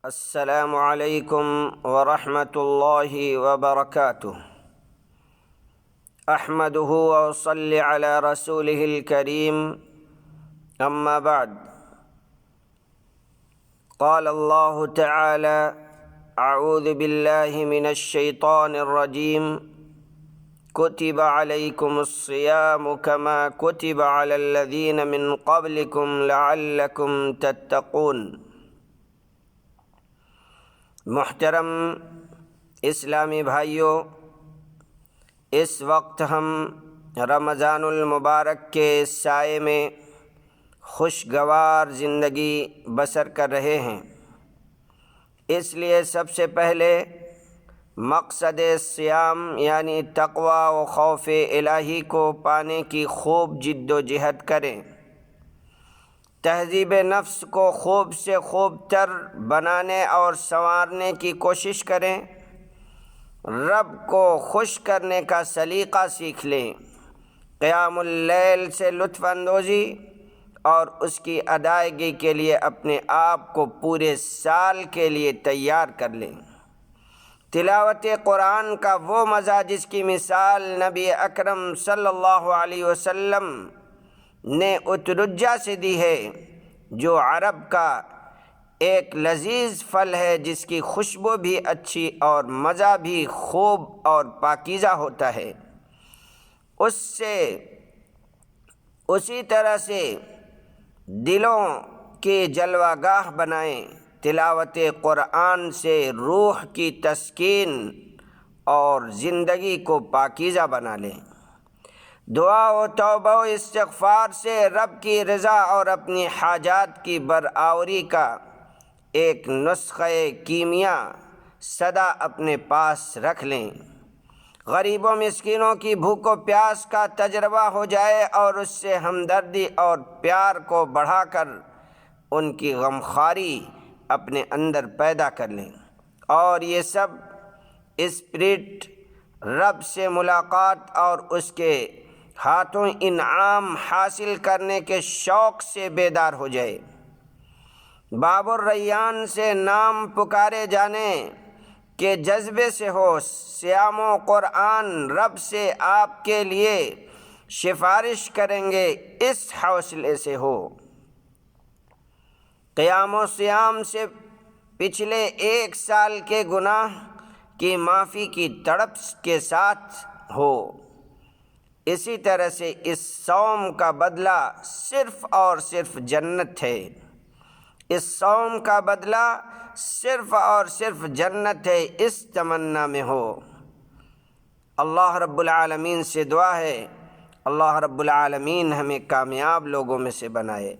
السلام علیکم ورحمۃ اللہ وبرکاتہ۔ احمدہ وصلی علی رسولہ الکریم، اما بعد، قال اللہ تعالی: اعوذ باللہ من الشیطان الرجیم، کتب علیکم الصیام کما کتب علی الذین من قبلکم لعلکم تتقون۔ محترم اسلامی بھائیوں، اس وقت ہم رمضان المبارک کے سائے میں خوشگوار زندگی بسر کر رہے ہیں۔ اس لیے سب سے پہلے مقصد صیام یعنی تقویٰ و خوف الہی کو پانے کی خوب جد و جہد کریں، تہذیب نفس کو خوب سے خوب تر بنانے اور سنوارنے کی کوشش کریں، رب کو خوش کرنے کا سلیقہ سیکھ لیں، قیام اللیل سے لطف اندوزی اور اس کی ادائیگی کے لیے اپنے آپ کو پورے سال کے لیے تیار کر لیں۔ تلاوت قرآن کا وہ مزہ جس کی مثال نبی اکرم صلی اللہ علیہ وسلم نے اترجا سے دی ہے، جو عرب کا ایک لذیذ پھل ہے جس کی خوشبو بھی اچھی اور مزہ بھی خوب اور پاکیزہ ہوتا ہے، اسی طرح سے دلوں کے جلوہ گاہ بنائیں۔ تلاوت قرآن سے روح کی تسکین اور زندگی کو پاکیزہ بنا لیں۔ دعا و توبہ و استغفار سے رب کی رضا اور اپنی حاجات کی برآوری کا ایک نسخہ کیمیا سدا اپنے پاس رکھ لیں۔ غریب و مسکینوں کی بھوک و پیاس کا تجربہ ہو جائے اور اس سے ہمدردی اور پیار کو بڑھا کر ان کی غمخواری اپنے اندر پیدا کر لیں، اور یہ سب اسپرٹ رب سے ملاقات اور اس کے ہاتھوں انعام حاصل کرنے کے شوق سے بیدار ہو جائے۔ باب الریان سے نام پکارے جانے کے جذبے سے ہو۔ صیام و قرآن رب سے آپ کے لیے سفارش کریں گے، اس حوصلے سے ہو۔ قیام و صیام سے پچھلے ایک سال کے گناہ کی معافی کی تڑپ کے ساتھ ہو۔ اسی طرح سے اس صوم کا بدلہ صرف اور صرف جنت ہے۔ اس صوم کا بدلہ صرف اور صرف جنت ہے، اس تمنا میں ہو۔ اللہ رب العالمین سے دعا ہے، اللہ رب العالمین ہمیں کامیاب لوگوں میں سے بنائے۔